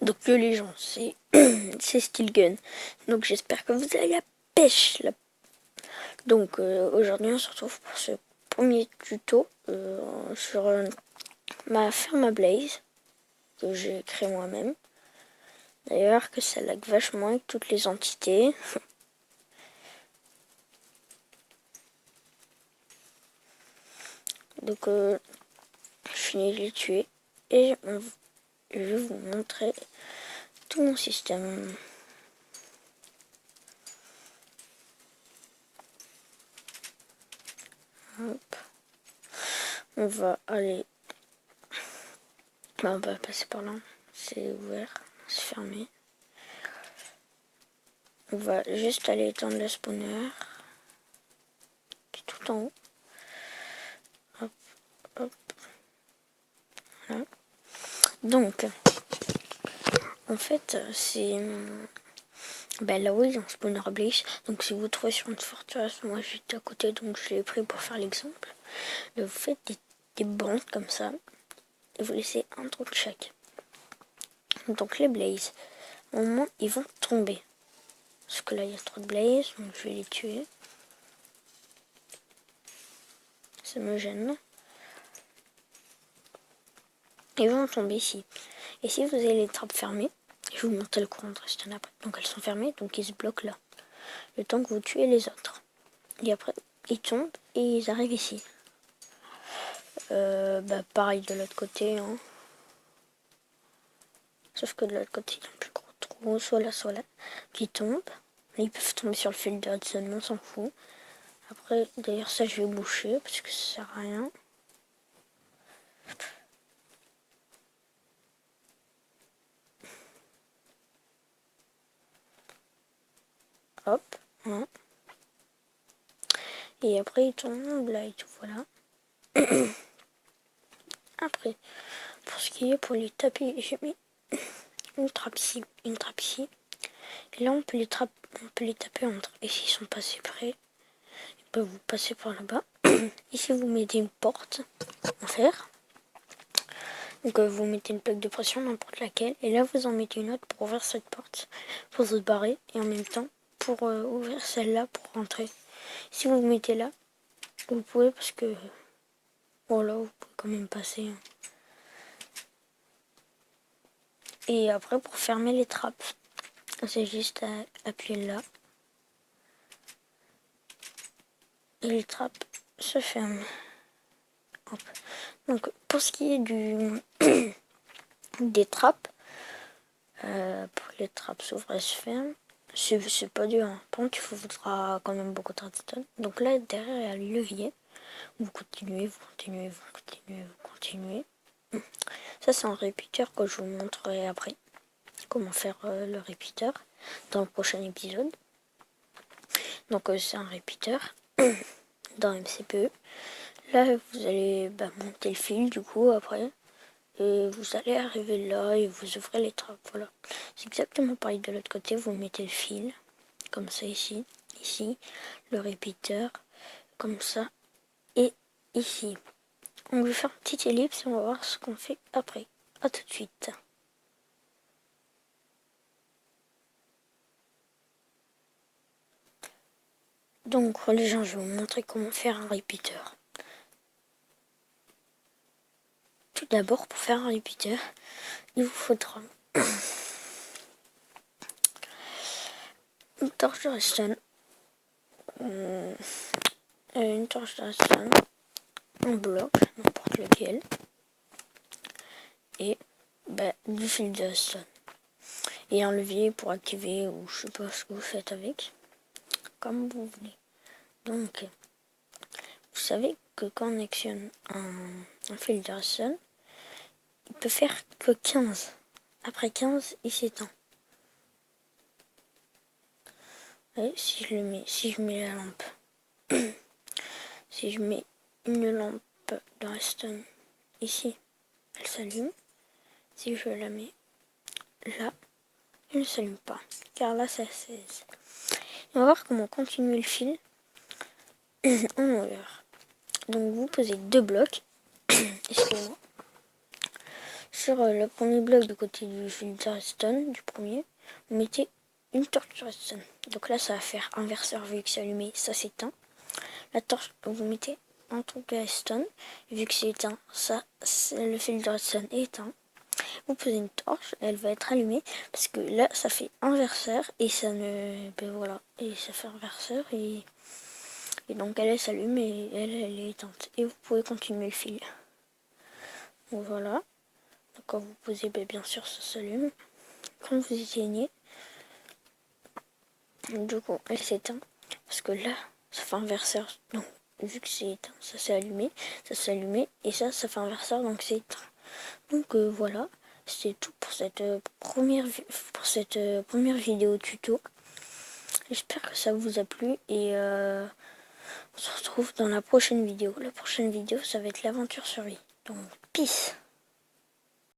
Donc les gens, c'est c'est Steel Gun. Donc j'espère que vous avez la pêche. Donc aujourd'hui on se retrouve pour ce premier tuto sur ma ferme à Blaze que j'ai créé moi-même. D'ailleurs que ça lag vachement avec toutes les entités. Donc je finis de les tuer et je vais vous montrer tout mon système. Hop. On va aller... on va passer par là. C'est ouvert, c'est fermé. On va juste aller étendre le spawner. Qui est tout en haut. Hop, hop. Voilà. Donc, en fait, c'est... là où il y a un spawner Blaze. Donc si vous trouvez sur une forteresse, moi j'étais à côté, donc je l'ai pris pour faire l'exemple. Vous faites des bandes comme ça. Et vous laissez un trou de chaque. Donc les Blaze, au moment ils vont tomber. Parce que là il y a trop de Blaze, donc je vais les tuer. Ça me gêne. Ils vont tomber ici. Et si vous avez les trappes fermées, je vais vous montrer le courant de redstone après. Donc elles sont fermées, donc ils se bloquent là. Le temps que vous tuez les autres. Et après, ils tombent et ils arrivent ici. Pareil de l'autre côté. Hein. Sauf que de l'autre côté, il y a un plus gros trou, soit là, qui tombe. Ils peuvent tomber sur le fil de redstone, mais on s'en fout. Après, d'ailleurs, ça, je vais boucher parce que ça sert à rien. Hop, hein. Et après, il tombe là et tout, voilà. Après, pour ce qui est pour les taper, j'ai mis une trappe ici, une trappe ici. Et là, on peut les taper entre. Et s'ils sont passés près, ils peuvent vous passer par là-bas. Ici, vous mettez une porte en fer. Donc, vous mettez une plaque de pression, n'importe laquelle. Et là, vous en mettez une autre pour ouvrir cette porte, pour se barrer. Et en même temps, pour ouvrir celle-là, pour rentrer. Si vous vous mettez là, vous pouvez parce que... voilà, vous pouvez quand même passer. Hein. Et après, pour fermer les trappes, c'est juste à appuyer là. Et les trappes se ferment. Hop. Donc, pour ce qui est des trappes, pour les trappes s'ouvrent et se ferment, c'est pas dur. Hein. Par contre, il vous faudra quand même beaucoup de redstone. Donc là, derrière, il y a le levier. Vous continuez, vous continuez, vous continuez, vous continuez. Ça, c'est un répéteur que je vous montrerai après. Comment faire le répéteur dans le prochain épisode. Donc, c'est un répéteur dans MCPE. Là, vous allez monter le fil, du coup, après. Et vous allez arriver là et vous ouvrez les trappes. Voilà. C'est exactement pareil de l'autre côté. Vous mettez le fil, comme ça ici. Ici, le répéteur, comme ça. Et ici. On va faire une petite ellipse et on va voir ce qu'on fait après. A tout de suite. Donc les gens, je vais vous montrer comment faire un répéteur. Tout d'abord, pour faire un répéteur, il vous faudra une torche de redstone, une torche de redstone, un bloc, n'importe lequel, et du fil de redstone. Et un levier pour activer, ou je sais pas ce que vous faites avec, comme vous voulez. Donc, vous savez que quand on actionne un fil de redstone, il peut faire que 15. Après 15, il s'éteint. Et si je mets la lampe, si je mets une lampe de redstone ici, elle s'allume. Si je la mets là, elle ne s'allume pas, car là c'est à 16. Et on va voir comment continuer le fil en longueur. Donc vous posez deux blocs, excusez-moi, Sur le premier bloc du côté du fil de redstone, du premier, vous mettez une torche de redstone. Donc là, ça va faire inverseur vu que c'est allumé, ça s'éteint. La torche, vous mettez un truc de redstone, vu que c'est éteint, ça, le fil de redstone est éteint. Vous posez une torche, elle va être allumée parce que là, ça fait inverseur et ça ne, ben voilà, et ça fait inverseur et donc elle s'allume et elle est éteinte et vous pouvez continuer le fil. Donc voilà. Donc quand vous posez, ben bien sûr, ça s'allume. Quand vous éteignez, du coup, elle s'éteint parce que là, ça fait inverseur. Donc vu que c'est éteint, ça s'est allumé, ça s'est allumé et ça fait inverseur, donc c'est éteint. Donc voilà, c'est tout pour cette première vidéo tuto. J'espère que ça vous a plu et on se retrouve dans la prochaine vidéo. La prochaine vidéo, ça va être l'aventure survie. Donc peace.